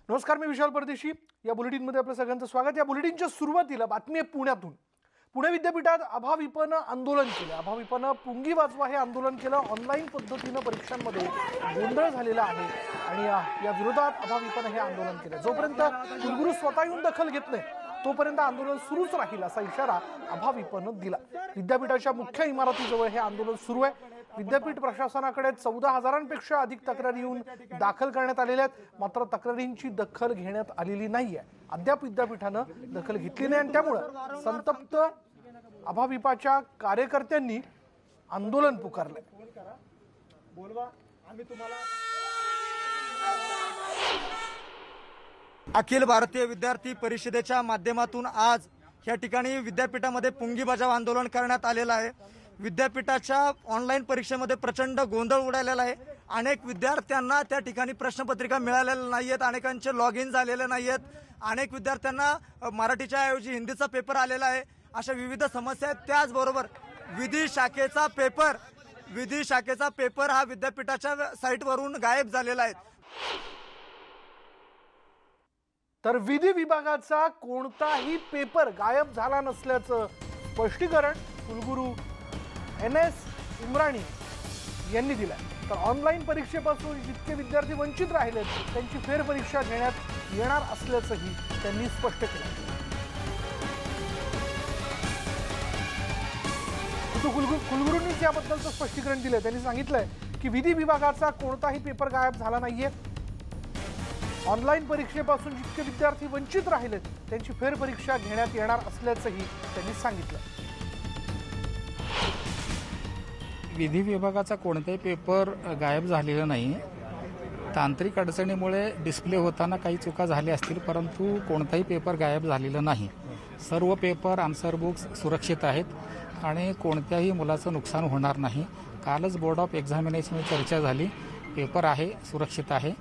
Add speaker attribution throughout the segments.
Speaker 1: नमस्कार, मी विशाल परदेशी. या बुलेटिनमध्ये आपलं सगळ्यांचं स्वागत. या बुलेटिनच्या सुरुवातीला बातमी आहे पुण्यातून. पुणे विद्यापीठात अभाविपनं आंदोलन केलं. अभाविपनं पुंगी वाजवा हे आंदोलन केलं. ऑनलाईन पद्धतीनं परीक्षांमध्ये गोंधळ झालेला आहे आणि या विरोधात अभाविपनं हे आंदोलन केलं. जोपर्यंत कुलगुरू स्वतः येऊन दखल घेत नाही तोपर्यंत आंदोलन सुरूच राहील असा इशारा अभाविपनं दिला. विद्यापीठाच्या मुख्य इमारतीजवळ हे आंदोलन सुरू आहे. विद्यापीठ प्रशासनाकडे 14,000पेक्षा अधिक तक्रारी येऊन दाखल करण्यात आलेल्या आहेत. मात्र तक्रारींची दखल घेण्यात आलेली नाहीये. अद्याप विद्यापीठानं दखल घेतली नाही आणि त्यामुळे संतप्त अभाविपाच्या कार्यकर्त्यांनी आंदोलन पुकारलंय.
Speaker 2: अखिल भारतीय विद्यार्थी परिषदेच्या माध्यमातून आज या ठिकाणी विद्यापीठामध्ये पुंगी बजाव आंदोलन करण्यात आलेलं आहे. विद्यापीठाच्या ऑनलाईन परीक्षेमध्ये प्रचंड गोंधळ उडालेला आहे. अनेक विद्यार्थ्यांना त्या ठिकाणी प्रश्नपत्रिका मिळालेल्या नाहीयेत, अनेकांचे लॉग इन झालेले नाहीयेत, अनेक विद्यार्थ्यांना मराठीच्या ऐवजी हिंदीचा पेपर आलेला आहे. अशा विविध समस्या आहेत. त्याचबरोबर विधी शाखेचा पेपर हा विद्यापीठाच्या साईटवरून गायब झालेला आहे.
Speaker 1: तर विधी विभागाचा कोणताही पेपर गायब झाला नसल्याचं स्पष्टीकरण कुलगुरू NS उमराणी यांनी दिलं. तर ऑनलाईन परीक्षेपासून जितके विद्यार्थी वंचित राहिलेत त्यांची फेरपरीक्षा घेण्यात येणार असल्याचंही त्यांनी स्पष्ट केलं. कुलगुरूंनीच याबद्दलचं स्पष्टीकरण दिलंय. त्यांनी सांगितलंय की विधी विभागाचा कोणताही पेपर गायब झाला नाहीये. ऑनलाईन परीक्षेपासून जितके विद्यार्थी वंचित राहिलेत त्यांची फेरपरीक्षा घेण्यात येणार असल्याचंही त्यांनी सांगितलं.
Speaker 3: विधी विभागाचा कोणताही पेपर गायब झालेला नाही. तांत्रिक अडचणीमुळे डिस्प्ले होताना काही चुका झाल्या असतील, परंतु कोणताही पेपर गायब झालेला नाही. सर्व पेपर आन्सर बुक्स सुरक्षित आहेत आणि कोणत्याही मुलाचं नुकसान होणार नाही. कालच बोर्ड ऑफ एक्झामिनेशनची चर्चा झाली. पेपर आहे, सुरक्षित आहे.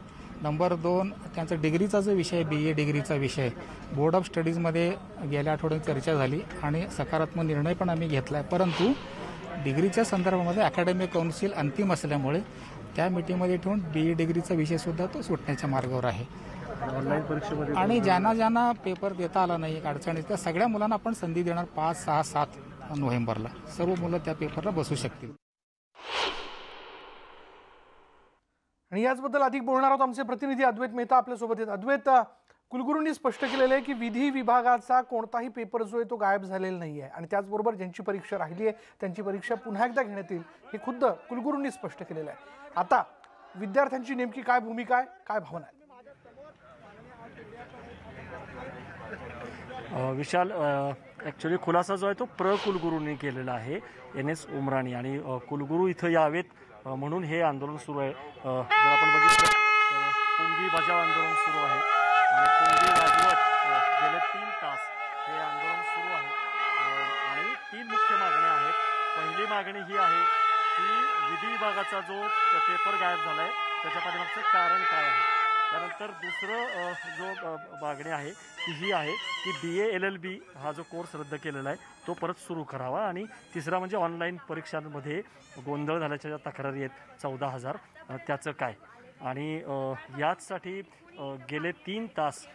Speaker 3: नंबर 2, त्यांचा डिग्रीचा जो विषय BA डिग्रीचा विषय बोर्ड ऑफ स्टडीजमध्ये गेल्या आठवड्यात चर्चा झाली आणि सकारात्मक निर्णय पण आम्ही घेतला आहे. परंतु डिग्रीच्या संदर्भामध्ये अकॅडमिक काउन्सिल अंतिम असल्यामुळे त्या मीटिंगमध्ये ठेवून BA डिग्रीचा विषयसुद्धा तो सुटण्याच्या मार्गावर आहे.
Speaker 4: ऑनलाईन परीक्षेमध्ये
Speaker 3: आणि ज्यांना पेपर देता आला नाही अडचणी, त्या सगळ्या मुलांना आपण संधी देणार. 5, 6, 7 नोव्हेंबरला सर्व मुलं त्या पेपरला बसू शकतील.
Speaker 1: आणि याचबद्दल अधिक बोलणार आहोत आमचे प्रतिनिधी अद्वैत मेहता आपल्यासोबत आहेत. अद्वैत, कुलगुरूंनी स्पष्ट केलेलं आहे की विधी विभागाचा कोणताही पेपर जो आहे तो गायब झालेला नाही आहे आणि त्याचबरोबर ज्यांची परीक्षा राहिली आहे त्यांची परीक्षा पुन्हा एकदा घेण्यात येईल हे खुद्द कुलगुरूंनी स्पष्ट केलेलं आहे. आता विद्यार्थ्यांची नेमकी काय भूमिका आहे, काय भावना आहे?
Speaker 4: विशाल, ॲक्च्युली खुलासा जो आहे तो कुलगुरूंनी केलेला आहे. NS उमराणी आणि कुलगुरू इथं यावेत म्हणून हे आंदोलन सुरू आहे. जर आपण बघितलं तर पुंगी बजाव आंदोलन सुरू आहे आणि पुंगी वाजवत गेले 3 तास हे आंदोलन सुरू आहे आणि 3 मुख्य मागण्या आहेत. पहिली मागणी ही आहे की विधी विभागाचा जो पेपर गायब झाला आहे त्याच्या पाठीमागचं कारण काय आहे. त्यानंतर दुसरं जो मागणी आहे ती ही आहे की BA LLB हा जो कोर्स रद्द केलेला आहे तो परत सुरू करावा. आणि तिसरा म्हणजे ऑनलाईन परीक्षांमध्ये गोंधळ झाल्याच्या ज्या तक्रारी आहेत 14,000 त्याचं काय. आणि याचसाठी गेले 3 तास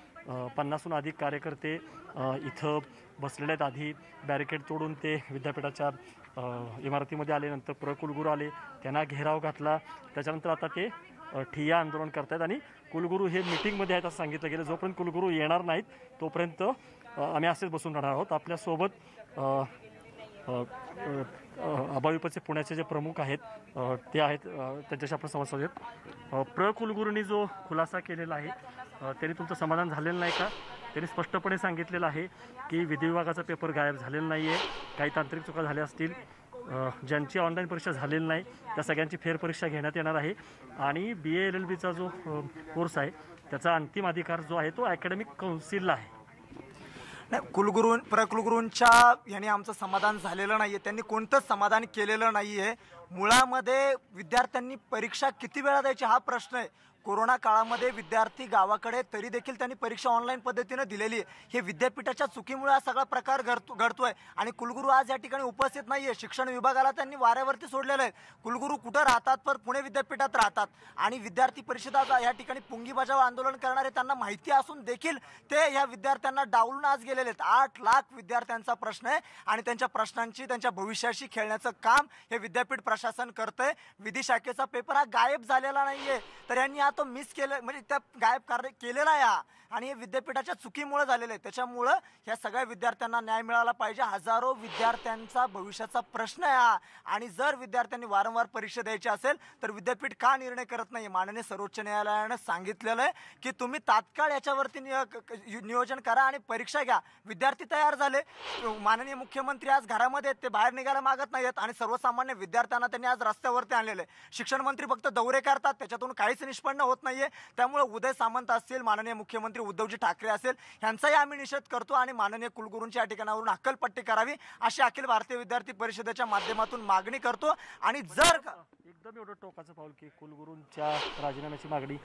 Speaker 4: 50हून अधिक कार्यकर्ते इथं बसलेले आहेत. आधी बॅरिकेड तोडून ते विद्यापीठाच्या इमारतीमध्ये आले, नंतर कुलगुरू आले, त्यांना घेराव घातला. त्याच्यानंतर आता ते ठिय्या आंदोलन करतायत आणि कुलगुरू हे मीटिंगमध्ये आहेत असं सांगितलं गेलं. जोपर्यंत कुलगुरू येणार नाहीत तोपर्यंत आम्ही असेच बसून राहणार आहोत. आपल्यासोबत अभाविपचे पुण्याचे जे प्रमुख आहेत ते आहेत, त्यांच्याशी आपण संवाद साधूयात. कुलगुरूंनी जो खुलासा केलेला आहे त्यांनी तुमचं समाधान झालेलं नाही का? त्यांनी स्पष्टपणे सांगितलेलं आहे की विधी विभागाचा पेपर गायब झालेला नाही आहे, काही तांत्रिक चुका झाल्या असतील, ज्यांची ऑनलाईन परीक्षा झालेली नाही त्या सगळ्यांची फेरपरीक्षा घेण्यात येणार आहे आणि BA LLBचा जो कोर्स आहे त्याचा अंतिम अधिकार जो आहे तो अकॅडमिक काउन्सिलला आहे.
Speaker 2: नाही, कुलगुरूंच्या याने आमचं समाधान झालेलं नाही आहे. त्यांनी कोणतंच समाधान केलेलं नाही आहे. मुळामध्ये विद्यार्थ्यांनी परीक्षा किती वेळा द्यायची हा प्रश्न आहे. कोरोना काळामध्ये विद्यार्थी गावाकडे तरी देखील त्यांनी परीक्षा ऑनलाईन पद्धतीने दिलेली आहे. हे विद्यापीठाच्या चुकीमुळे हा सगळा प्रकार घडतोय आणि कुलगुरू आज या ठिकाणी उपस्थित नाहीये. शिक्षण विभागाला त्यांनी वाऱ्यावरती सोडलेलं आहे. कुलगुरू कुठं राहतात, तर पुणे विद्यापीठात राहतात आणि विद्यार्थी परिषदा या ठिकाणी पुंगी बजाव आंदोलन करणारे त्यांना माहिती असून देखील ते या विद्यार्थ्यांना डावलून आज गेलेले आहेत. 8 लाख विद्यार्थ्यांचा प्रश्न आहे आणि त्यांच्या प्रश्नांची, त्यांच्या भविष्याशी खेळण्याचं काम हे विद्यापीठ प्रशासन करतंय. विधी शाखेचा पेपर हा गायब झालेला नाहीये, तर यांनी तो मिस केलं, म्हणजे त्या गायब केलेला आहे आणि हे विद्यापीठाच्या चुकीमुळे झालेलं आहे. त्याच्यामुळं ह्या सगळ्या विद्यार्थ्यांना न्याय मिळाला पाहिजे. हजारो विद्यार्थ्यांचा भविष्याचा प्रश्न आहे हा आणि जर विद्यार्थ्यांनी वारंवार परीक्षा द्यायची असेल तर विद्यापीठ का निर्णय करत नाही? माननीय सर्वोच्च न्यायालयानं सांगितलेलं आहे की तुम्ही तात्काळ याच्यावरती नियोजन करा आणि परीक्षा घ्या. विद्यार्थी तयार झाले. माननीय मुख्यमंत्री आज घरामध्ये आहेत, ते बाहेर निघायला मागत नाहीत आणि सर्वसामान्य विद्यार्थ्यांना त्यांनी आज रस्त्यावरती आणलेलं आहे. शिक्षण मंत्री फक्त दौरे करतात, त्याच्यातून काहीच निष्पन्न होत नाहीये. त्यामुळे उदय सामंत असतील, माननीय मुख्यमंत्री उद्धवजी ठाकरे असेल, यांचाही आम्ही निषेध करतो आणि माननीय कुलगुरूंच्या ठिकाणावरून हक्कलपट्टी करावी अशी अखिल भारतीय विद्यार्थी परिषदेच्या माध्यमातून मागणी करतो. आणि जर
Speaker 4: एकदम एवढं टोकाचं पाऊल की कुलगुरूंच्या राजीनाम्याची मागणी,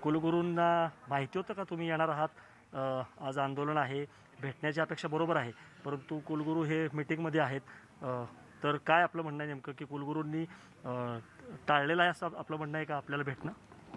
Speaker 4: कुलगुरूंना माहिती होतं का तुम्ही येणार आहात, आज आंदोलन आहे, भेटण्याची अपेक्षा बरोबर आहे, परंतु कुलगुरू हे मीटिंगमध्ये आहेत, तर काय आपलं म्हणणं आहे नेमकं की कुलगुरूंनी टाळलेलं आहे असं आपलं म्हणणं आहे का आपल्याला भेटणं?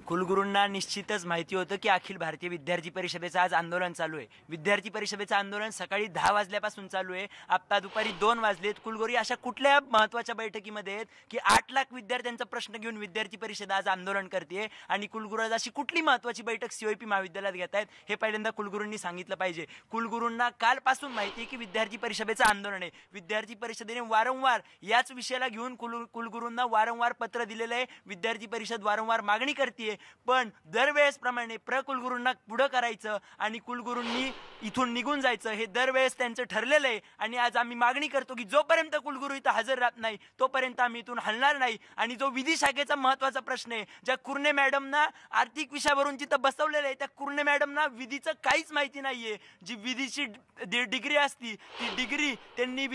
Speaker 5: कुलगुरूंना निश्चितच माहिती होतं की अखिल भारतीय विद्यार्थी परिषदेचं आज आंदोलन चालू आहे. विद्यार्थी परिषदेचं आंदोलन सकाळी 10 वाजल्यापासून चालू आहे. आत्ता दुपारी 2 वाजलेत. कुलगुरू अशा कुठल्या महत्त्वाच्या बैठकीमध्ये आहेत की 8 लाख विद्यार्थ्यांचा प्रश्न घेऊन विद्यार्थी परिषद आज आंदोलन करते आणि कुलगुरू आज अशी कुठली महत्त्वाची बैठक COP महाविद्यालयात घेत आहेत हे पहिल्यांदा कुलगुरूंनी सांगितलं पाहिजे. कुलगुरूंना कालपासून माहिती आहे की विद्यार्थी परिषदेचं आंदोलन आहे. विद्यार्थी परिषदेने वारंवार याच विषयाला घेऊन कुलगुरूंना वारंवार पत्र दिलेलं आहे. विद्यार्थी परिषद वारंवार मागणी करते, पण दरवेळेसप्रमाणे कुलगुरूंना पुढं करायचं आणि कुलगुरूंनी इथून निघून जायचं हे दरवेळेस त्यांचं ठरलेलं आहे. आणि आज आम्ही मागणी करतो की जोपर्यंत कुलगुरू इथं हजर राहत नाही तोपर्यंत आम्ही इथून हलणार नाही. आणि जो विधी शाखेचा महत्त्वाचा प्रश्न आहे, ज्या कुर्णे मॅडमना आर्थिक विषयावरून तिथं बसवलेलं आहे, त्या कुर्णे मॅडमना विधीचं काहीच माहिती नाहीये. जी विधीची डिग्री असती ती डिग्री त्यांनी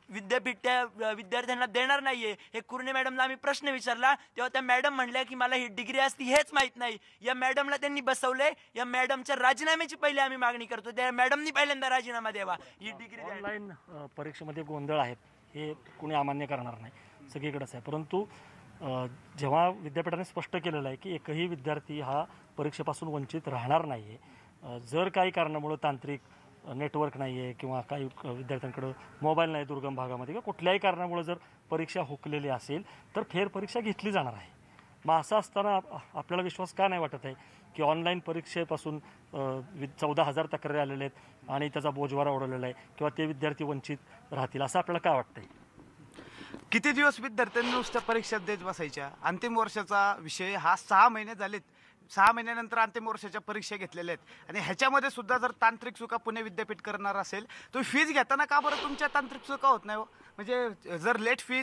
Speaker 5: विद्यार्थ्यांना देणार नाहीये. हे कुर्णे मॅडमला आम्ही प्रश्न विचारला तेव्हा त्या मॅडम म्हणल्या की मला ही डिग्री असती हेच माहित नाही. या मॅडमला त्यांनी बसवले. या मॅडमच्या राजीनाम्याची पहिले आम्ही मागणी करतो. त्या मॅडमनी पहिल्यांदा राजीनामा द्यावा. ही डिग्री
Speaker 4: ऑनलाईन परीक्षेमध्ये गोंधळ आहेत हे कुणी अमान्य करणार नाही, सगळीकडेच आहे. परंतु जेव्हा विद्यापीठाने स्पष्ट केलेलं आहे की एकही विद्यार्थी हा परीक्षेपासून वंचित राहणार नाही आहे, जर काही कारणामुळे तांत्रिक नेटवर्क नाही आहे किंवा काही विद्यार्थ्यांकडं मोबाईल नाही दुर्गम भागामध्ये किंवा कुठल्याही कारणामुळे जर परीक्षा हुकलेली असेल तर फेरपरीक्षा घेतली जाणार आहे. मग असं असताना आपल्याला विश्वास का नाही वाटत आहे की ऑनलाईन परीक्षेपासून 14,000 तक्रारी आलेल्या आहेत आणि त्याचा बोजवारा उडवलेला आहे किंवा ते विद्यार्थी वंचित राहतील असं आपल्याला काय वाटतंय?
Speaker 6: किती दिवस विद्यार्थ्यांनी नुसत्या परीक्षा देत बसायच्या? अंतिम वर्षाचा विषय हा 6 महिने झालेत. 6 महिन्यानंतर अंतिम वर्षाच्या परीक्षा घेतलेल्या आहेत आणि ह्याच्यामध्ये सुद्धा जर तांत्रिक चुका पुणे विद्यापीठ करणार असेल तुम्ही फीज घेताना का बरं तुमच्या तांत्रिक चुका होत नाही हो? म्हणजे जर लेट फी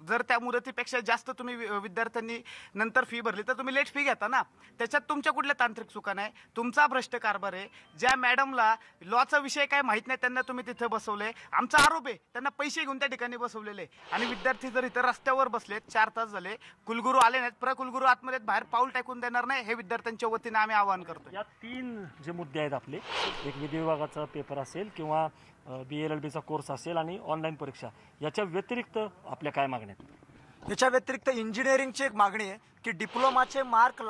Speaker 6: जर त्या मुदतीपेक्षा जास्त तुम्ही विद्यार्थ्यांनी नंतर फी भरली तर तुम्ही लेट फी घेता ना. त्याच्यात तुमच्या कुठल्या तांत्रिक चुका नाही. तुमचा भ्रष्ट कारभार आहे. ज्या मॅडमला लॉचा विषय काय माहीत नाही त्यांना तुम्ही तिथे बसवले. आमचा आरोप आहे त्यांना पैसे घेऊन त्या ठिकाणी बसवलेले आणि विद्यार्थी जर इथं रस्त्यावर बसलेत 4 तास झाले, कुलगुरू आले नाहीत, कुलगुरू आतमध्ये बाहेर पाऊल टाकून देणार नाही हे विद्यार्थ्यांच्या वतीने आम्ही आवाहन करतो.
Speaker 4: या 3 जे मुद्दे आहेत आपले, एक विधी विभागाचा पेपर असेल किंवा BLLBचा कोर्स असेल आणि ऑनलाईन परीक्षा, याच्या व्यतिरिक्त आपल्या काय मागण्या आहेत?
Speaker 2: याच्या व्यतिरिक्त इंजिनिअरिंगची एक मागणी आहे की डिप्लोमाचे मार्क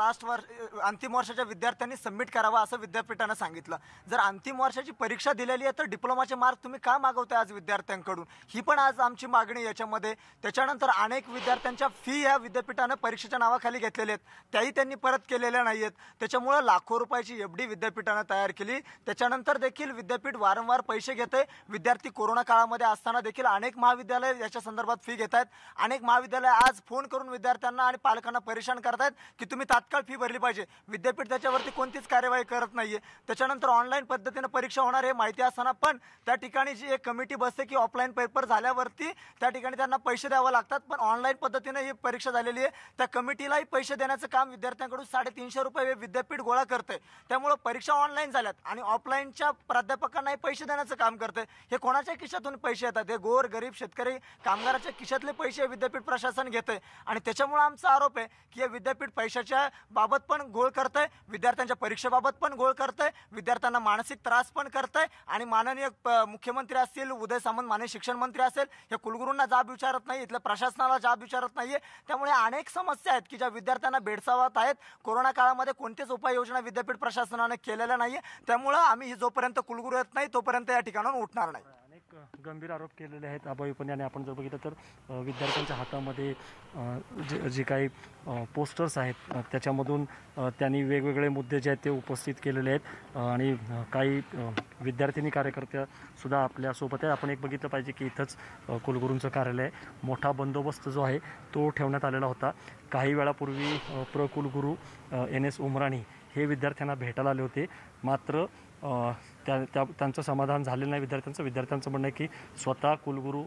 Speaker 2: अंतिम वर्षाच्या विद्यार्थ्यांनी सबमिट करावा असं विद्यापीठानं सांगितलं. जर अंतिम वर्षाची परीक्षा दिलेली आहे तर डिप्लोमाचे मार्क तुम्ही का मागवताय आज विद्यार्थ्यांकडून? ही पण आज आमची मागणी याच्यामध्ये. त्याच्यानंतर अनेक विद्यार्थ्यांच्या फी या विद्यापीठानं परीक्षेच्या नावाखाली घेतलेल्या आहेत, त्याही त्यांनी परत केलेल्या नाही आहेत. त्याच्यामुळं लाखो रुपयाची FD विद्यापीठानं तयार केली. त्याच्यानंतर देखील विद्यापीठ वारंवार पैसे घेते. विद्यार्थी कोरोना काळामध्ये असताना देखील अनेक महाविद्यालय याच्या संदर्भात फी घेत आहेत. अनेक महाविद्यालय आज फोन करून विद्यार्थ्यांना आणि पालकांना परेशान करतायत की तुम्ही तात्काळ फी भरली पाहिजे. विद्यापीठ त्याच्यावरती कोणतीच कार्यवाही करत नाहीये. त्याच्यानंतर ऑनलाईन पद्धतीने परीक्षा होणार हे माहिती असताना पण त्या ठिकाणी जी एक कमिटी बसते की ऑफलाईन पेपर झाल्यावरती त्या ठिकाणी त्यांना पैसे द्यावे लागतात, पण ऑनलाईन पद्धतीने ही परीक्षा झालेली आहे. त्या कमिटीलाही पैसे देण्याचं काम विद्यार्थ्यांकडून 350 रुपये विद्यापीठ गोळा करते. त्यामुळे परीक्षा ऑनलाईन झाल्यात आणि ऑफलाईनच्या प्राध्यापकांनाही पैसे देण्याचं काम करते. हे कोणाच्या खिशातून पैसे येतात? हे गोर गरीब शेतकरी कामगाराच्या खिशातले पैसे विद्यापीठ प्रशासन घेते आणि त्याच्यामुळे आमचा आरोप आहे की हे विद्यापीठ पैशाच्या बाबत पण घोळ करतंय, विद्यार्थ्यांच्या परीक्षेबाबत पण घोळ करतंय, विद्यार्थ्यांना मानसिक त्रास पण करतंय आणि माननीय मुख्यमंत्री असतील, उदय सामंत माननीय शिक्षण मंत्री असेल, हे कुलगुरूंना जाब विचारत नाही, इथल्या प्रशासनाला जाब विचारत नाहीये. त्यामुळे अनेक समस्या आहेत की ज्या विद्यार्थ्यांना भेडसावत आहेत. कोरोना काळामध्ये कोणतीच उपाययोजना विद्यापीठ प्रशासनाने केलेल्या नाहीये. त्यामुळे आम्ही जोपर्यंत कुलगुरू येत नाही तोपर्यंत या ठिकाणाहून उठणार नाही.
Speaker 4: अनेक गंभीर आरोप केलेले आहेत अभावीपणे आणि आपण जर बघितलं तर विद्यार्थ्यांच्या हातामध्ये जे काही पोस्टर्स आहेत त्याच्यामधून त्यांनी वेगवेगळे मुद्दे जे आहेत ते उपस्थित केलेले आहेत आणि काही विद्यार्थिनी कार्यकर्त्यासुद्धा आपल्यासोबत आहे. आपण एक बघितलं पाहिजे की इथंच कुलगुरूंचं कार्यालय आहे. मोठा बंदोबस्त जो आहे तो ठेवण्यात आलेला होता. काही वेळापूर्वी कुलगुरू NS उमराणी हे विद्यार्थ्यांना भेटायला आले होते. मात्र त्यांचं समाधान झालेलं नाही विद्यार्थ्यांचं म्हणणं आहे की स्वतः कुलगुरू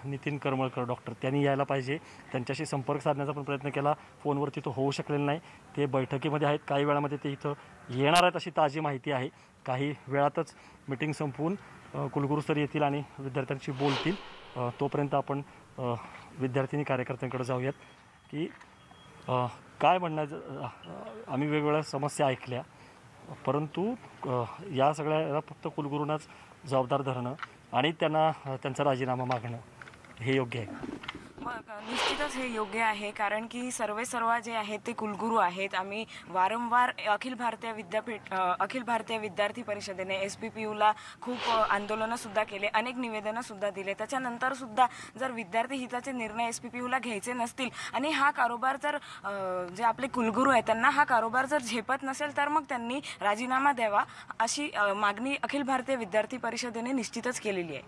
Speaker 4: नितीन करमळकर डॉक्टर त्यांनी यायला पाहिजे. त्यांच्याशी संपर्क साधण्याचा पण प्रयत्न केला, फोनवरती तो होऊ शकलेला नाही. ते बैठकीमध्ये आहेत, काही वेळामध्ये ते इथं येणार आहेत अशी ताजी माहिती आहे. काही वेळातच मिटिंग संपवून कुलगुरू सर येतील आणि विद्यार्थ्यांशी बोलतील. तोपर्यंत आपण विद्यार्थिनी कार्यकर्त्यांकडे जाऊयात की काय म्हणणं. आम्ही वेगवेगळ्या समस्या ऐकल्या, परंतु या सगळ्याला फक्त कुलगुरूंनाच जबाबदार धरणं आणि त्यांना त्यांचा राजीनामा मागणं हे योग्य आहे.
Speaker 7: निश्चितच हे योग्य आहे, कारण की सर्व जे आहेत ते कुलगुरू आहेत. आम्ही वारंवार अखिल भारतीय विद्यार्थी परिषदेने SPPUला खूप आंदोलनं सुद्धा केले, अनेक निवेदनं सुद्धा दिले. त्याच्यानंतर सुद्धा जर विद्यार्थी हिताचे निर्णय SPPUला घ्यायचे नसतील आणि हा कारोबार जर जे आपले कुलगुरू आहेत त्यांना हा कारोबार जर झेपत नसेल तर मग त्यांनी राजीनामा द्यावा अशी मागणी अखिल भारतीय विद्यार्थी परिषदेने निश्चितच केलेली आहे.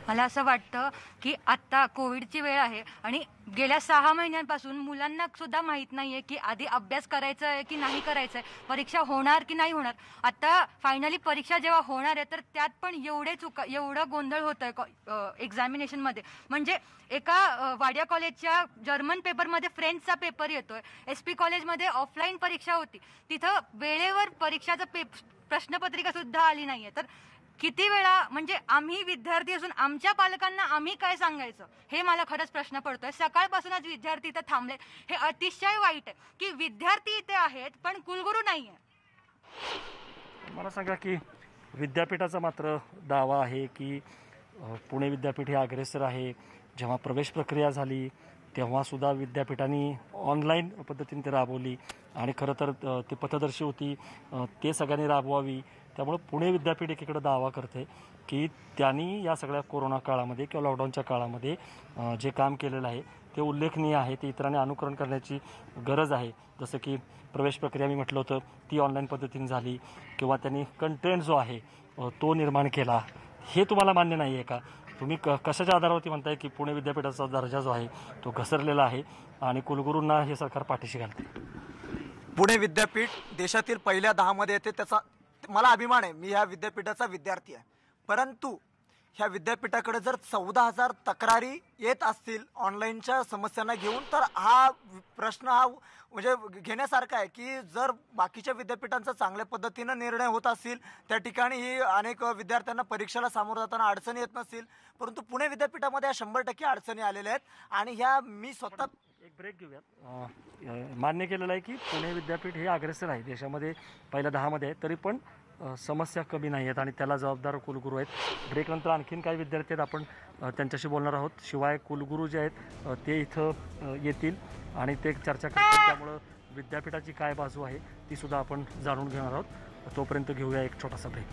Speaker 8: मला असं वाटतं की आत्ता कोविडची वेळ आहे आणि गेल्या 6 महिन्यांपासून मुलांना सुद्धा माहीत नाही आहे की आधी अभ्यास करायचा आहे की नाही करायचा आहे, परीक्षा होणार की नाही होणार. आता फायनली परीक्षा जेव्हा होणार आहे तर त्यात पण एवढं गोंधळ होतं आहे एक्झामिनेशनमध्ये. म्हणजे एका वाडिया कॉलेजच्या जर्मन पेपरमध्ये फ्रेंचचा पेपर येतोय, SP कॉलेजमध्ये ऑफलाईन परीक्षा होती, तिथं वेळेवर परीक्षाचं प्रश्नपत्रिका सुद्धा आली नाही आहे. तर किती वेळा, म्हणजे आम्ही विद्यार्थी असून आमच्या पालकांना आम्ही काय सांगायचं हे मला खरंच प्रश्न पडतोय. सकाळपासूनच विद्यार्थी इथं थांबले, हे अतिशय वाईट आहे की विद्यार्थी इथे आहेत पण कुलगुरू नाही आहे.
Speaker 4: मला सांगा की विद्यापीठाचा मात्र दावा आहे की पुणे विद्यापीठ हे अग्रेसर आहे. जेव्हा प्रवेश प्रक्रिया झाली तेव्हासुद्धा विद्यापीठांनी ऑनलाईन पद्धतीने ते राबवली आणि खरं तर ती पथदर्शी होती, ते सगळ्यांनी राबवावी. त्यामुळे पुणे विद्यापीठ एकीकडे दावा करते की त्यांनी या सगळ्या कोरोना काळामध्ये किंवा लॉकडाऊनच्या काळामध्ये जे काम केलेलं आहे ते उल्लेखनीय आहे, ते इतरांनी अनुकरण करण्याची गरज आहे. जसं की प्रवेश प्रक्रिया मी म्हटलं होतं ती ऑनलाईन पद्धतीने झाली किंवा त्यांनी कंटेंट जो आहे तो निर्माण केला. हे तुम्हाला मान्य नाही आहे का? तुम्ही कशाच्या आधारावरती म्हणताय की पुणे विद्यापीठाचा दर्जा जो आहे तो घसरलेला आहे आणि कुलगुरूंना हे सरकार पाठीशी घालते?
Speaker 2: पुणे विद्यापीठ देशातील पहिल्या 10 मध्ये येते, त्याचा मला अभिमान आहे. मी ह्या विद्यापीठाचा विद्यार्थी आहे. परंतु ह्या विद्यापीठाकडे जर 14,000 तक्रारी येत असतील ऑनलाईनच्या समस्यांना घेऊन, तर हा प्रश्न हा म्हणजे घेण्यासारखा आहे की जर बाकीच्या विद्यापीठांचा चांगल्या पद्धतीनं निर्णय होत असतील, त्या ठिकाणी अनेक विद्यार्थ्यांना परीक्षेला सामोरं जाताना अडचणी येत नसतील, परंतु पुणे विद्यापीठामध्ये 100% अडचणी आलेल्या आहेत. आणि ह्या मी स्वतः
Speaker 4: एक ब्रेक घेऊयात. मान्य केलेलं आहे की पुणे विद्यापीठ हे अग्रेसर आहे, देशामध्ये पहिल्या 10 मध्ये आहे, तरी पण समस्या कमी नाही आहेत आणि त्याला जबाबदार कुलगुरू आहेत. ब्रेकनंतर आणखीन काही विद्यार्थी आहेत, आपण त्यांच्याशी बोलणार आहोत. शिवाय कुलगुरू जे आहेत ते इथं येतील आणि ते चर्चा करतील. त्यामुळं विद्यापीठाची काय बाजू आहे ती सुद्धा आपण जाणून घेणार आहोत. तोपर्यंत घेऊया एक छोटासा ब्रेक.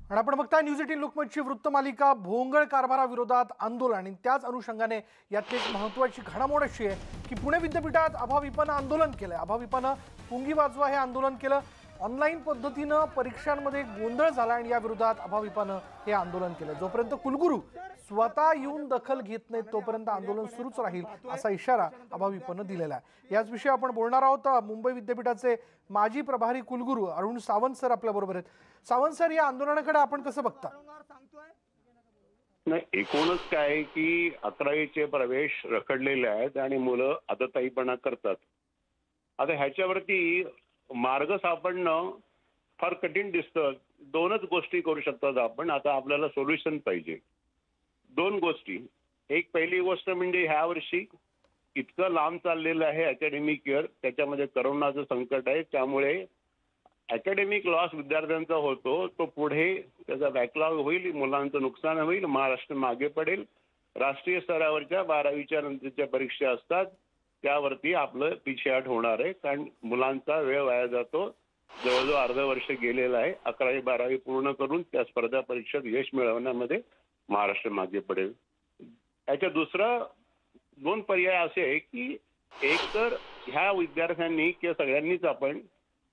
Speaker 1: आणि आपण बघताय न्यूज 18 लोकमतची वृत्तमालिका. भोंगळ कारभाराविरोधात आंदोलन आणि त्याच अनुषंगाने यातली एक महत्त्वाची घडामोड अशी आहे की पुणे विद्यापीठात अभाविपनं आंदोलन केलंय. अभाविपनं पुंगी वाजवा हे आंदोलन केलं. ऑनलाईन पद्धतीनं परीक्षांमध्ये गोंधळ झाला आणि या विरोधात अभाविपनं हे आंदोलन केलं. जोपर्यंत कुलगुरू स्वतः येऊन दखल घेत नाहीत तोपर्यंत आंदोलन सुरूच राहील असा इशारा अभाविपनं दिलेला आहे. याच विषयी आपण बोलणार आहोत. मुंबई विद्यापीठाचे माजी प्रभारी कुलगुरू अरुण सावंत सर आपल्या बरोबर आहेत. सावंत सर, या आंदोलनाकडे आपण कसं बघता?
Speaker 9: नाही, एकूणच काय की 11वीचे प्रवेश रखडलेले आहेत आणि मुलं आदताईपणा करतात. आता ह्याच्यावरती मार्ग सापडणं फार कठीण दिसतं. दोनच गोष्टी करू शकतात आपण. आता आपल्याला सोल्युशन पाहिजे. दोन गोष्टी. एक पहिली गोष्ट म्हणजे ह्या वर्षी इतकं लांब चाललेलं आहे अकॅडमिक इयर, त्याच्यामध्ये करोनाचं संकट आहे, त्यामुळे अकॅडमिक लॉस विद्यार्थ्यांचा होतो तो पुढे त्याचा बॅकलॉग होईल, मुलांचं नुकसान होईल, महाराष्ट्र मागे पडेल. राष्ट्रीय स्तरावरच्या 12वीच्या नंतरच्या परीक्षा असतात त्यावरती आपलं पिछेहाट होणार आहे, कारण मुलांचा वेळ वाया जातो. जवळजवळ अर्ध वर्ष गेलेलं आहे. 11वी 12वी पूर्ण करून त्या स्पर्धा परीक्षेत यश मिळवण्यामध्ये महाराष्ट्र मागे पडेल. याच्या दुसरं दोन पर्याय असे आहे की एक तर ह्या विद्यार्थ्यांनी किंवा सगळ्यांनीच आपण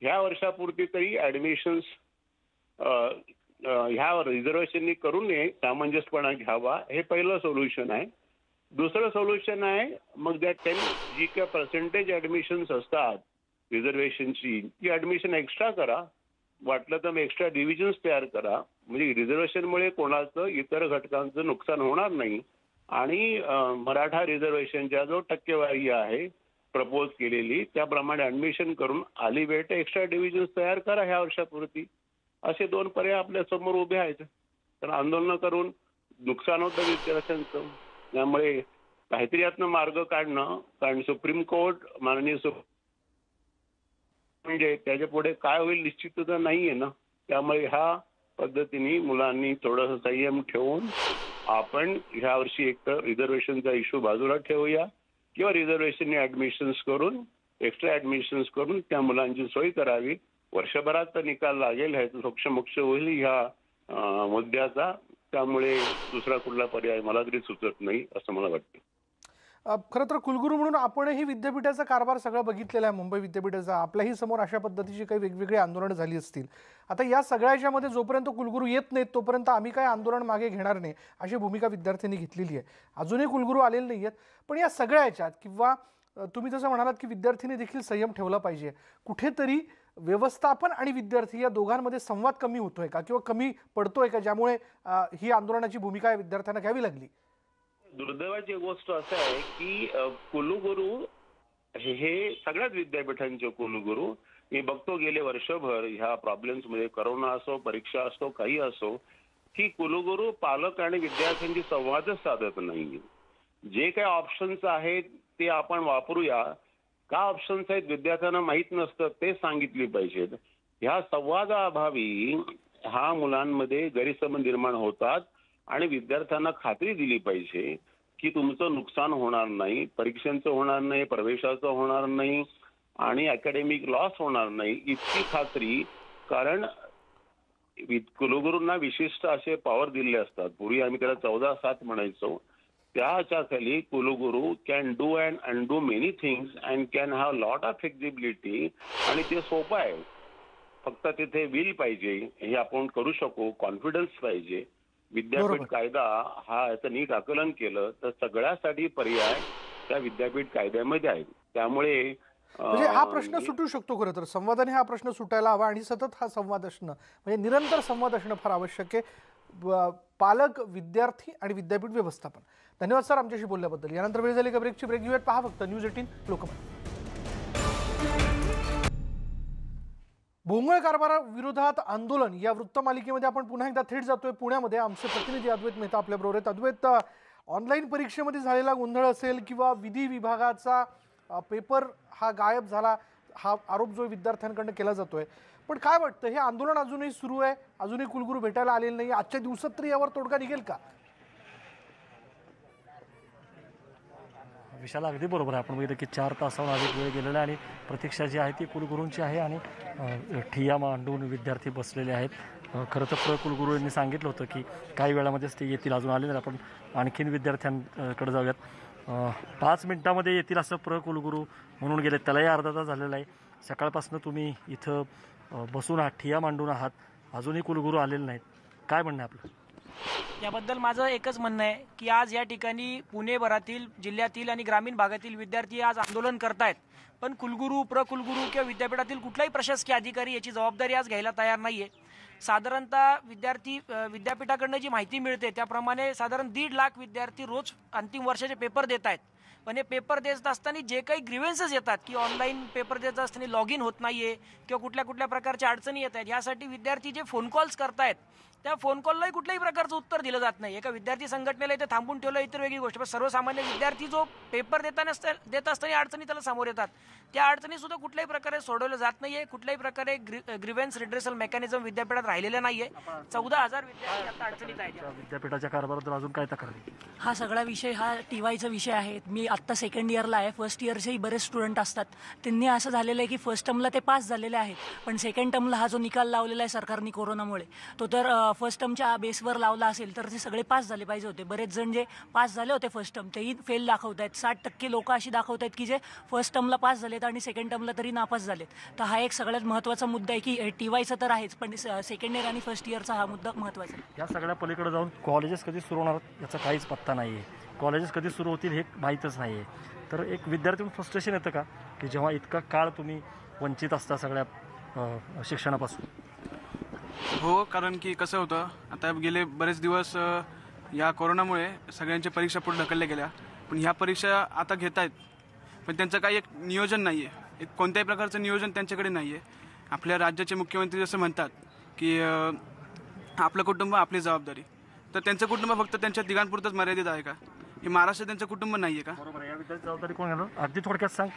Speaker 9: ह्या वर्षापुरती तरी ऍडमिशन्स ह्या रिझर्वेशननी करू नये, सामंजस्यपणा घ्यावा, हे पहिलं सोल्युशन आहे. दुसरं सोल्युशन आहे मग त्या 10 जी काय पर्सेंटेज ऍडमिशन्स असतात रिझर्वेशनची ती ऍडमिशन एक्स्ट्रा करा, वाटलं तर मग एक्स्ट्रा डिव्हिजन्स तयार करा, म्हणजे रिझर्वेशनमुळे कोणाचं इतर घटकांचं नुकसान होणार नाही. आणि मराठा रिझर्वेशनच्या जो टक्केवारी आहे प्रपोज केलेली त्याप्रमाणे ऍडमिशन करून आली वेळ तर एक्स्ट्रा डिव्हिजन्स तयार करा ह्या वर्षापुरती. असे दोन पर्याय आपल्या समोर उभे आहेत. तर आंदोलन करून नुकसान होतं विद्यार्थ्यांचं, त्यामुळे काहीतरी यातनं मार्ग काढणं, कारण सुप्रीम कोर्ट माननीय म्हणजे त्याच्या पुढे काय होईल निश्चितता नाहीये ना. त्यामुळे ह्या पद्धतीने मुलांनी थोडंसं संयम ठेवून आपण ह्या वर्षी एक तर रिझर्वेशनचा इश्यू बाजूला ठेवूया किंवा रिझर्वेशनने ऍडमिशन्स करून एक्स्ट्रा ऍडमिशन्स करून त्या मुलांची सोय करावी. वर्षभरात तर निकाल लागेल, ह्याचं सोक्षमोक्ष होईल ह्या मुद्द्याचा. त्यामुळे दुसरा कुठला पर्याय मला तरी सुचत नाही असं मला वाटतं.
Speaker 1: खरं तर कुलगुरू म्हणून आपणही विद्यापीठाचा कारभार सगळं बघितलेला आहे. मुंबई विद्यापीठाचा आपल्याही समोर अशा पद्धतीची काही वेगवेगळी आंदोलनं झाली असतील. आता या सगळ्याच्यामध्ये जोपर्यंत कुलगुरू येत नाहीत तोपर्यंत आम्ही काय आंदोलन मागे घेणार नाही अशी भूमिका विद्यार्थ्यांनी घेतलेली आहे. अजूनही कुलगुरू आलेले नाही आहेत. पण या सगळ्या याच्यात किंवा तुम्ही जसं म्हणालात की विद्यार्थ्यांनी देखील संयम ठेवला पाहिजे, कुठेतरी व्यवस्थापन आणि विद्यार्थी या दोघांमध्ये संवाद कमी होतोय का किंवा कमी पडतोय का, ज्यामुळे ही आंदोलनाची भूमिका विद्यार्थ्यांना घ्यावी लागली?
Speaker 9: दुर्दैवाची गोष्ट असं आहे की कुलगुरू हे सगळ्याच विद्यापीठांचे कुलगुरू मी बघतो गेले वर्षभर ह्या प्रॉब्लेम्स मध्ये, करोना असो, परीक्षा असो, काही असो, की कुलगुरू पालक आणि विद्यार्थ्यांची संवादच साधत नाही. जे काही ऑप्शन्स आहेत ते आपण वापरूया, का ऑप्शन्स आहेत विद्यार्थ्यांना माहीत नसतं ते सांगितली पाहिजेत. ह्या संवादाअभावी ह्या मुलांमध्ये गैरसमज निर्माण होतात आणि विद्यार्थ्यांना खात्री दिली पाहिजे की तुमचं नुकसान होणार नाही, परीक्षांचं होणार नाही, प्रवेशाचं होणार नाही आणि अकॅडमिक लॉस होणार नाही इतकी खात्री. कारण कुलगुरूंना विशिष्ट असे पॉवर दिले असतात. पूर्वी आम्ही त्याला 14/7 म्हणायचो. त्याच्या खाली कुलगुरू can do and undo many things and can have lot of flexibility. आणि ते सोपं आहे, फक्त तिथे विल पाहिजे, हे आपण करू शकू, कॉन्फिडन्स पाहिजे. विद्यापीठ कायदा हा याचं नीट आकलन केलं तर सगळ्यासाठी पर्याय त्या विद्यापीठ कायद्यामध्ये आहेत. त्यामुळे
Speaker 1: म्हणजे हा प्रश्न सुटू शकतो. खरं तर संवादाने हा प्रश्न सुटायला हवा आणि सतत हा संवाद असणं, म्हणजे निरंतर संवाद असणं फार आवश्यक आहे. पालक, विद्यार्थी आणि विद्यापीठ व्यवस्थापन. धन्यवाद सर आमच्याशी बोलल्याबद्दल. यानंतर वेळ झाली का ब्रेकची. ब्रेक घेऊयात. पहा फक्त न्यूज 18 लोकमत. भोंगळ कारभाराविरोधात आंदोलन या वृत्तमालिकेमध्ये आपण पुन्हा एकदा थेट जातोय पुण्यामध्ये. आमचे प्रतिनिधी अद्वैत मेहता आपल्याबरोबर आहेत. अद्वैत, ऑनलाईन परीक्षेमध्ये झालेला गोंधळ असेल किंवा विधी विभागाचा पेपर हा गायब झाला हा आरोप जो विद्यार्थ्यांकडून केला जातोय, पण काय वाटतं हे आंदोलन अजूनही सुरू आहे, अजूनही कुलगुरू भेटायला आलेले नाही, आजच्या दिवसात तरी यावर तोडगा निघेल का?
Speaker 4: विशाल अगदी बरोबर आहे. आपण बघितलं की 4 तासाहून अधिक वेळ गेलेला आहे आणि प्रतीक्षा जी आहे ती कुलगुरूंची आहे आणि ठिय्या मांडून विद्यार्थी बसलेले आहेत. खरं तर कुलगुरू यांनी सांगितलं होतं की काही वेळामध्येच ते येतील, अजून आले नाही. आपण आणखीन विद्यार्थ्यांकडे जाऊयात. 5 मिनिटामध्ये येतील असं कुलगुरू म्हणून गेले. त्यालाही अर्धा तास झालेला आहे. सकाळपासून तुम्ही इथं बसून आहात, ठिय्या मांडून आहात, अजूनही कुलगुरू आलेले नाहीत. काय म्हणणं आहे आपलं?
Speaker 10: याबद्दल माझं एकच म्हणणं आहे की आज या ठिकाणी पुणेभरातील, जिल्ह्यातील आणि ग्रामीण भागातील विद्यार्थी आज आंदोलन करतायत, पण कुलगुरू, प्रकुलगुरू किंवा विद्यापीठातील कुठलाही प्रशासकीय अधिकारी याची जबाबदारी आज घ्यायला तयार नाहीये. साधारणतः विद्यापीठाकडनं जी माहिती मिळते त्याप्रमाणे साधारण 1.5 लाख विद्यार्थी रोज अंतिम वर्षाचे पेपर देत आहेत. पण हे पेपर देत असताना जे काही ग्रीव्हन्सेस येतात की ऑनलाईन पेपर देत असताना लॉग इन होत नाहीये किंवा कुठल्या कुठल्या प्रकारच्या अडचणी येत आहेत, यासाठी विद्यार्थी जे फोन कॉल्स करतायत त्या फोन कॉललाही कुठल्याही प्रकारचं उत्तर दिलं जात नाही. एका विद्यार्थी संघटनेला इथे थांबून ठेवलं इतर वेगळी गोष्ट, पण सर्वसामान्य विद्यार्थी जो पेपर देत असताना अडचणी त्याला समोर येतात, त्या अडचणी सुद्धा कुठल्याही प्रकारे सोडवल्या जात नाहीये. कुठल्याही प्रकारे ग्रीव्हन्स रिड्रेसल मेकॅनिझम विद्यापीठात राहिलेलं नाहीये. 14,000 विद्यार्थी आता अडचणीत आहेत.
Speaker 4: विद्यापीठाच्या कारभाराबद्दल अजून काय तक्रारी?
Speaker 11: हा सगळा विषय हा TYचा विषय आहे. मी आत्ता सेकंड इयरला आहे. फर्स्ट इयरचेही बरेच स्टुडंट असतात. त्यांनी असं झालेलं आहे की फर्स्ट टर्मला ते पास झालेले आहेत, पण सेकंड टर्मला हा जो निकाल लावलेला आहे सरकारने कोरोनामुळे, तो तर फर्स्ट टर्मच्या बेसवर लावला असेल तर ते सगळे पास झाले पाहिजे होते. बरेच जण जे पास झाले होते फर्स्ट टर्म तेही फेल दाखवत आहेत. 60% लोक अशी दाखवत आहेत की जे फर्स्ट टर्मला पास झालेत आणि सेकंड टर्मला तरी नापास झालेत. तर हा एक सगळ्यात महत्त्वाचा मुद्दा आहे की TYचा तर आहेच, पण सेकंड इयर आणि फर्स्ट इयरचा हा मुद्दा महत्त्वाचा आहे.
Speaker 4: या सगळ्या पलीकडे जाऊन कॉलेजेस कधी सुरू होणार याचा काहीच पत्ता नाही आहे. कॉलेजेस कधी सुरू होतील हे माहीतच नाही आहे. तर एक विद्यार्थी फ्रस्ट्रेशन येतं का की जेव्हा इतका काळ तुम्ही वंचित असता सगळ्या शिक्षणापासून?
Speaker 12: हो, कारण की कसं होतं, आता गेले बरेच दिवस या कोरोनामुळे सगळ्यांच्या परीक्षा पुढे ढकलल्या गेल्या, पण ह्या परीक्षा आता घेत आहेत, पण त्यांचं काही एक नियोजन नाही आहे. एक कोणत्याही प्रकारचं नियोजन त्यांच्याकडे नाही आहे. आपल्या राज्याचे मुख्यमंत्री जसं म्हणतात की आपलं कुटुंब आपली जबाबदारी, तर त्यांचं कुटुंब फक्त त्यांच्या तिघांपुरतंच मर्यादित आहे का? हे महाराष्ट्र त्यांचं कुटुंब नाही आहे का?
Speaker 4: बरोबर. या विद्यार्थी जबाबदारी कोण घेणार? अगदी थोडक्यात सांग,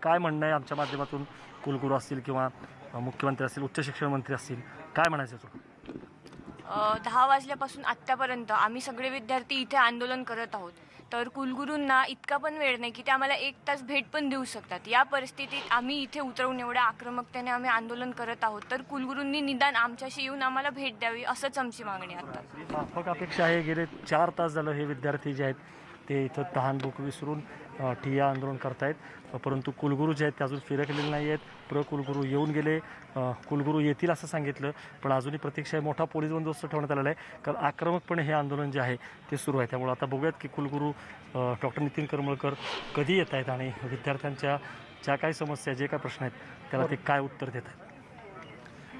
Speaker 4: काय म्हणणं आहे आमच्या माध्यमातून? कुलगुरू असतील किंवा मुख्यमंत्री असतील, उच्च शिक्षण मंत्री असतील, काय म्हणायचं तुला?
Speaker 13: 10 वाजल्यापासून आत्तापर्यंत आम्ही सगळे विद्यार्थी इथे आंदोलन करत आहोत. तर कुलगुरूंना इतका पण वेळ नाही की ते आम्हाला 1 तास भेट पण देऊ शकतात. या परिस्थितीत आम्ही इथे उतरवून एवढ्या आक्रमकतेने आम्ही आंदोलन करत आहोत, तर कुलगुरूंनी निदान आमच्याशी येऊन आम्हाला भेट द्यावी, असंच आमची मागणी आहे. आता
Speaker 4: माफक अपेक्षा आहे. गेले 4 तास झालं हे विद्यार्थी जे आहेत ते इथं तहानभूक विसरून ठिय्या आंदोलन करतायत, परंतु कुलगुरू जे आहेत ते अजून फिरकलेले नाही आहेत. कुलगुरू येऊन गेले, कुलगुरू येतील असं सांगितलं, पण अजूनही प्रतीक्षा आहे. मोठा पोलीस बंदोबस्त ठेवण्यात आलेला आहे, कारण आक्रमकपणे हे आंदोलन जे आहे ते सुरू आहे. त्यामुळे आता बघूयात की कुलगुरू डॉक्टर नितीन करमळकर कधी येत आहेत आणि विद्यार्थ्यांच्या ज्या काही समस्या, जे काही प्रश्न आहेत त्याला ते काय उत्तर देत आहेत.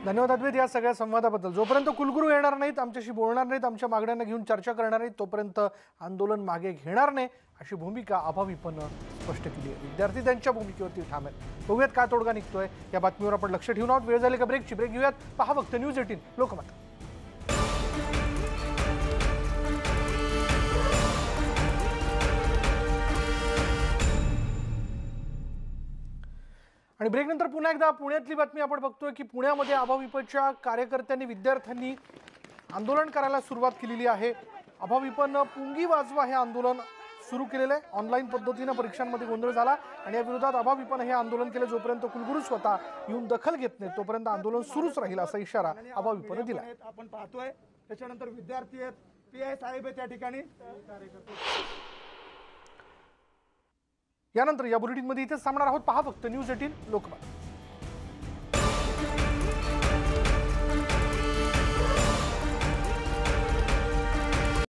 Speaker 1: धन्यवाद अद्वैत या सगळ्या संवादाबद्दल. जोपर्यंत कुलगुरू येणार नाहीत, आमच्याशी बोलणार नाहीत, आमच्या मागण्यांना घेऊन चर्चा करणार नाहीत, तोपर्यंत आंदोलन मागे घेणार नाही अशी भूमिका अभाविपनं स्पष्ट केली आहे. विद्यार्थी त्यांच्या भूमिकेवरती ठाम आहेत. बघूयात काय तोडगा निघतोय, या बातमीवर आपण लक्ष ठेवून आहोत. वेळ झाली का ब्रेकची? ब्रेक घेऊयात. पहा फक्त न्यूज 18 लोकमत. आणि ब्रेकनंतर पुन्हा एकदा पुण्यातली बातमी आपण बघतोय की पुण्यामध्ये अभाविपच्या कार्यकर्त्यांनी, विद्यार्थ्यांनी आंदोलन करायला सुरुवात केलेली आहे. अभाविपनं पुंगी वाजवा हे आंदोलन सुरू केलेलं आहे. ऑनलाईन पद्धतीनं परीक्षांमध्ये गोंधळ झाला आणि या विरोधात अभाविपनं हे आंदोलन केलं. जोपर्यंत कुलगुरू स्वतः येऊन दखल घेत नाही तोपर्यंत आंदोलन सुरूच राहील असा इशारा अभाविपनं दिला.
Speaker 14: आपण पाहतोय त्याच्यानंतर विद्यार्थी आहेत, PI साहेब आहेत त्या ठिकाणी.
Speaker 1: यानंतर या बुलेटिनमध्ये इथेच थांबणार आहोत. पहा फक्त न्यूज 18 लोकमत.